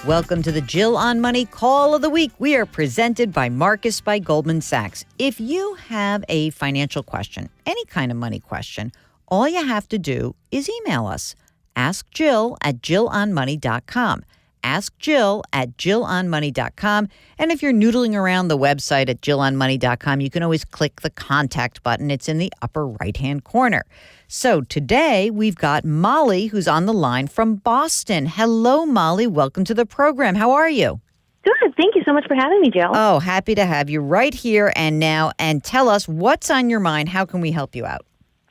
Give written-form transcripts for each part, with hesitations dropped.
Welcome to the Jill on Money Call of the Week. We are presented by Marcus by Goldman Sachs. If you have a financial question, any kind of money question, all you have to do is email us. Ask Jill at JillOnMoney.com. Ask Jill at JillOnMoney.com. And if you're noodling around the website at JillOnMoney.com, you can always click the contact button. It's in the upper right-hand corner. So today we've got Molly, who's on the line from Boston. Hello, Molly. Welcome to the program. How are you? Good. Thank you so much for having me, Jill. Oh, happy to have you right here and now. And tell us what's on your mind. How can we help you out?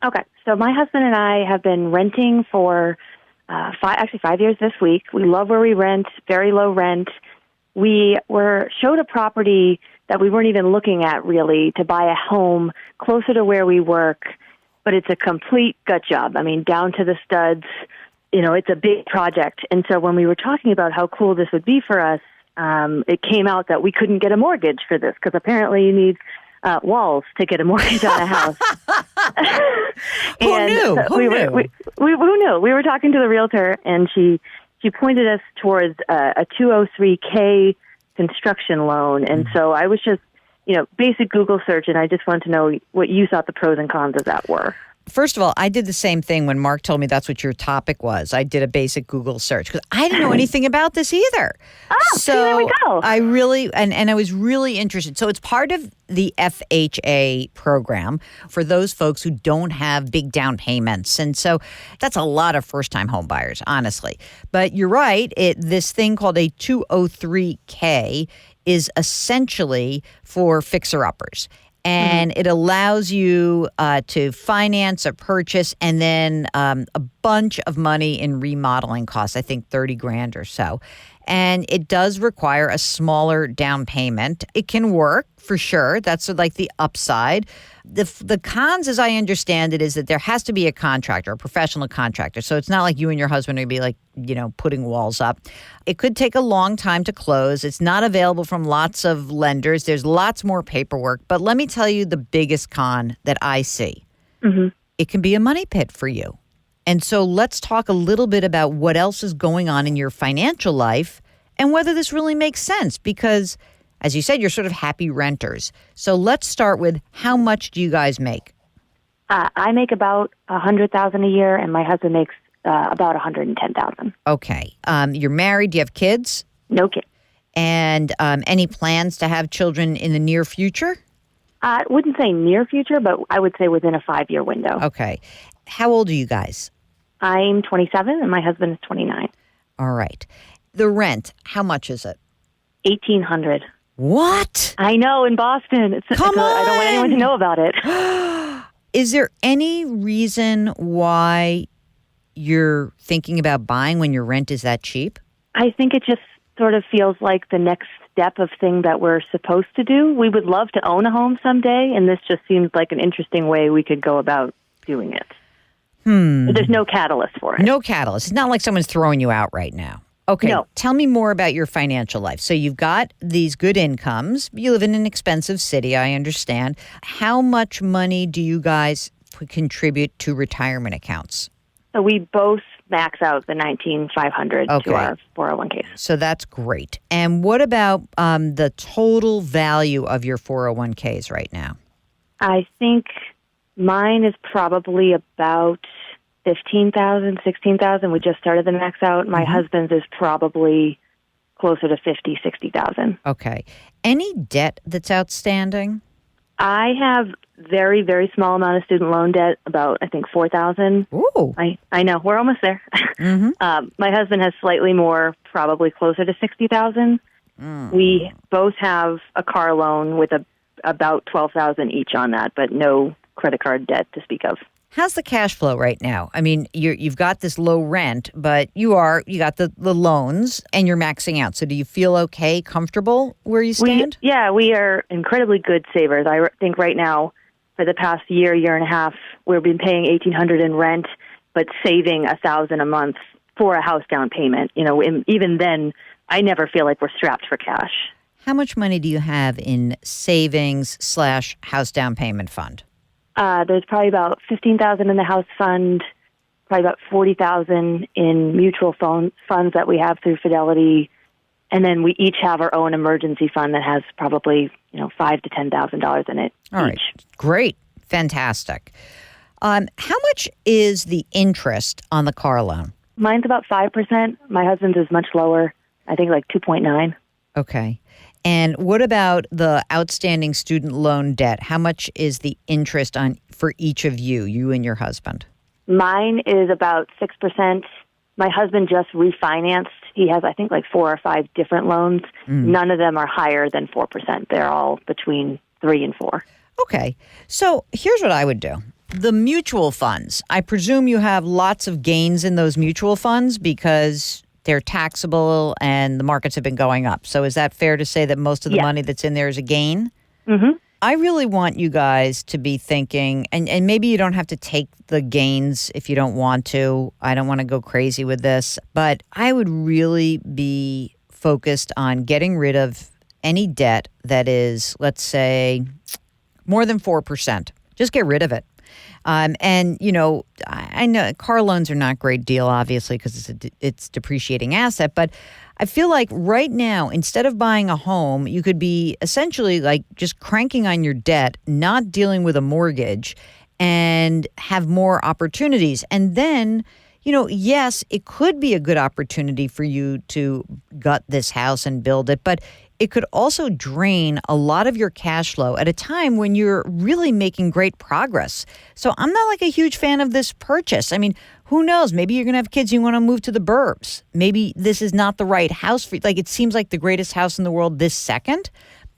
Okay. So my husband and I have been renting for 5 years this week. We love where we rent, very low rent. We were showed a property that we weren't even looking at really to buy a home closer to where we work, but it's a complete gut job. I mean, down to the studs. You know, it's a big project. And so when we were talking about how cool this would be for us, it came out that we couldn't get a mortgage for this because apparently you need walls to get a mortgage on a house. Who knew? Who knew? We were talking to the realtor, and she pointed us towards a 203K construction loan. And so I was just, basic Google search, and I just wanted to know what you thought the pros and cons of that were. First of all, I did the same thing when Mark told me that's what your topic was. I did a basic Google search because I didn't know anything about this either. Oh, so there we go. I really, and I was really interested. So it's part of the FHA program for those folks who don't have big down payments. And so that's a lot of first-time home buyers, honestly. But you're right. This thing called a 203K is essentially for fixer-uppers. And it allows you to finance a purchase and then a bunch of money in remodeling costs, I think $30,000 or so. And it does require a smaller down payment. It can work for sure. That's like the upside. The cons, as I understand it, is that there has to be a contractor, a professional contractor. So it's not like you and your husband would be like, putting walls up. It could take a long time to close. It's not available from lots of lenders. There's lots more paperwork. But let me tell you the biggest con that I see. Mm-hmm. It can be a money pit for you. And so let's talk a little bit about what else is going on in your financial life and whether this really makes sense because, as you said, you're sort of happy renters. So let's start with how much do you guys make? I make about $100,000 a year, and my husband makes about $110,000. Okay. You're married. Do you have kids? No kids. And any plans to have children in the near future? I wouldn't say near future, but I would say within a 5-year window. Okay. How old are you guys? I'm 27, and my husband is 29. All right. The rent, how much is it? $1,800. What? I know, in Boston. Come on! I don't want anyone to know about it. Is there any reason why you're thinking about buying when your rent is that cheap? I think it just sort of feels like the next step of thing that we're supposed to do. We would love to own a home someday, and this just seems like an interesting way we could go about doing it. There's no catalyst for it. No catalyst. It's not like someone's throwing you out right now. Okay, no. Tell me more about your financial life. So you've got these good incomes. You live in an expensive city, I understand. How much money do you guys contribute to retirement accounts? So we both max out the $19,500 to our 401ks. So that's great. And what about the total value of your 401ks right now? I think mine is probably about $15,000, $16,000. We just started the max out. My husband's is probably closer to $50,000, $60,000. Okay. Any debt that's outstanding? I have very, very small amount of student loan debt, about, I think, $4,000. Ooh. I know. We're almost there. My husband has slightly more, probably closer to $60,000. We both have a car loan with about $12,000 each on that, but no credit card debt to speak of. How's the cash flow right now? I mean, you've got this low rent, but you got the loans and you're maxing out. So do you feel okay, comfortable where you stand? We are incredibly good savers. I think right now, for the past year and a half, we've been paying $1,800 in rent, but saving $1,000 a month for a house down payment. And even then, I never feel like we're strapped for cash. How much money do you have in savings/house down payment fund? There's probably about $15,000 in the house fund, probably about $40,000 in mutual funds that we have through Fidelity, And then we each have our own emergency fund that has probably, $5,000 to $10,000 in it. All right. Great. Fantastic. How much is the interest on the car loan? Mine's about 5%. My husband's is much lower. I think like 2.9. Okay. And what about the outstanding student loan debt? How much is the interest on for each of you and your husband? Mine is about 6%. My husband just refinanced. He has, I think, like 4 or 5 different loans. None of them are higher than 4%. They're all between 3 and 4. Okay. So here's what I would do. The mutual funds, I presume you have lots of gains in those mutual funds because they're taxable and the markets have been going up. So is that fair to say that most of the money that's in there is a gain? Mm-hmm. I really want you guys to be thinking, and maybe you don't have to take the gains if you don't want to. I don't want to go crazy with this, but I would really be focused on getting rid of any debt that is, let's say, more than 4%. Just get rid of it. And, I know car loans are not a great deal, obviously, because it's depreciating asset. But I feel like right now, instead of buying a home, you could be essentially like just cranking on your debt, not dealing with a mortgage, and have more opportunities. And then, yes, it could be a good opportunity for you to gut this house and build it, but it could also drain a lot of your cash flow at a time when you're really making great progress. So I'm not like a huge fan of this purchase. I mean, who knows? Maybe you're going to have kids, you want to move to the burbs. Maybe this is not the right house for you. Like, it seems like the greatest house in the world this second,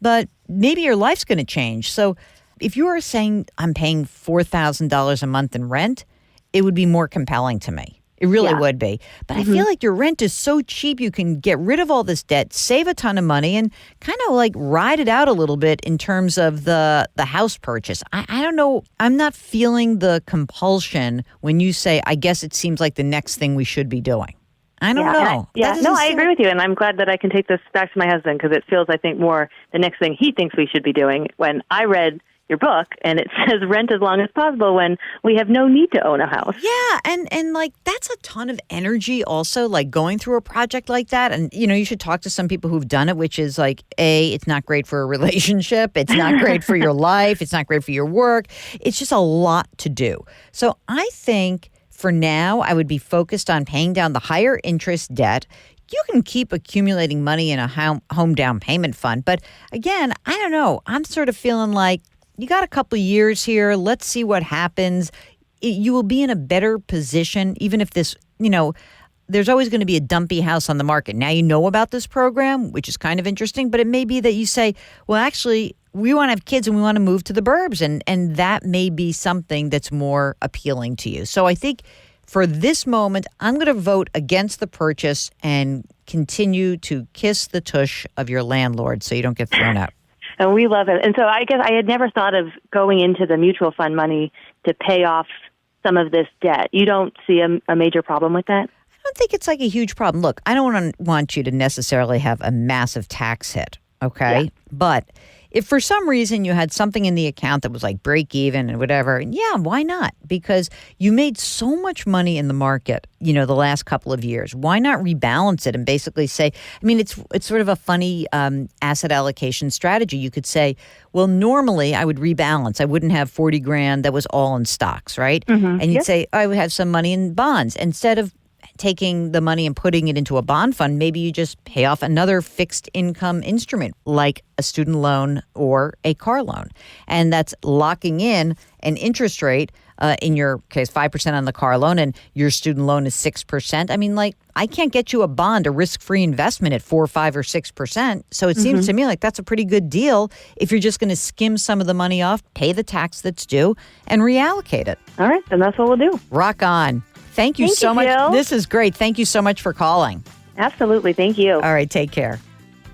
but maybe your life's going to change. So if you are saying I'm paying $4,000 a month in rent, it would be more compelling to me. It really would be. But I feel like your rent is so cheap, you can get rid of all this debt, save a ton of money, and kind of like ride it out a little bit in terms of the house purchase. I don't know. I'm not feeling the compulsion when you say, I guess it seems like the next thing we should be doing. I don't know. I agree with you. And I'm glad that I can take this back to my husband because it feels, I think, more the next thing he thinks we should be doing. When I read your book and it says rent as long as possible when we have no need to own a house. Yeah, and like that's a ton of energy also, like going through a project like that. And you should talk to some people who've done it, which is like, it's not great for a relationship, it's not great for your life, it's not great for your work. It's just a lot to do. So I think for now I would be focused on paying down the higher interest debt. You can keep accumulating money in a home down payment fund. But again, I don't know. I'm sort of feeling like you got a couple of years here. Let's see what happens. You will be in a better position, even if this, there's always going to be a dumpy house on the market. Now you know about this program, which is kind of interesting, but it may be that you say, well, actually, we want to have kids and we want to move to the burbs. And that may be something that's more appealing to you. So I think for this moment, I'm going to vote against the purchase and continue to kiss the tush of your landlord so you don't get thrown out. And we love it. And so I guess I had never thought of going into the mutual fund money to pay off some of this debt. You don't see a major problem with that? I don't think it's like a huge problem. Look, I don't want you to necessarily have a massive tax hit, okay? Yeah. But if for some reason you had something in the account that was like break even and whatever, yeah, why not? Because you made so much money in the market, the last couple of years. Why not rebalance it and basically say, I mean, it's sort of a funny asset allocation strategy. You could say, well, normally I would rebalance. I wouldn't have $40,000 that was all in stocks, right? Mm-hmm. And you'd say, I would have some money in bonds. Instead of taking the money and putting it into a bond fund, maybe you just pay off another fixed income instrument like a student loan or a car loan. And that's locking in an interest rate, in your case, 5% on the car loan, and your student loan is 6%. I mean, like, I can't get you a bond, a risk-free investment at 4, 5, or 6%. So it seems to me like that's a pretty good deal if you're just going to skim some of the money off, pay the tax that's due, and reallocate it. All right, then that's what we'll do. Rock on. Thank you so much. Jill. This is great. Thank you so much for calling. Absolutely. Thank you. All right. Take care.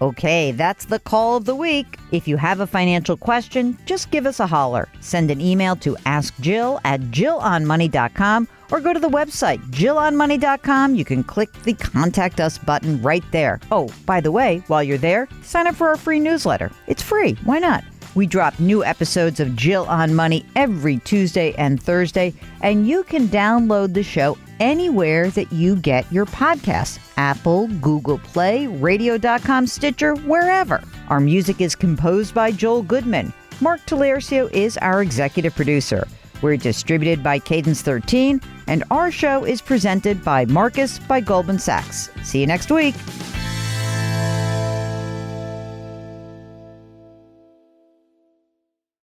Okay, that's the call of the week. If you have a financial question, just give us a holler. Send an email to askjill@jillonmoney.com or go to the website, jillonmoney.com. You can click the Contact Us button right there. Oh, by the way, while you're there, sign up for our free newsletter. It's free. Why not? We drop new episodes of Jill on Money every Tuesday and Thursday, and you can download the show anywhere that you get your podcasts. Apple, Google Play, radio.com, Stitcher, wherever. Our music is composed by Joel Goodman. Mark Talercio is our executive producer. We're distributed by Cadence 13, and our show is presented by Marcus by Goldman Sachs. See you next week.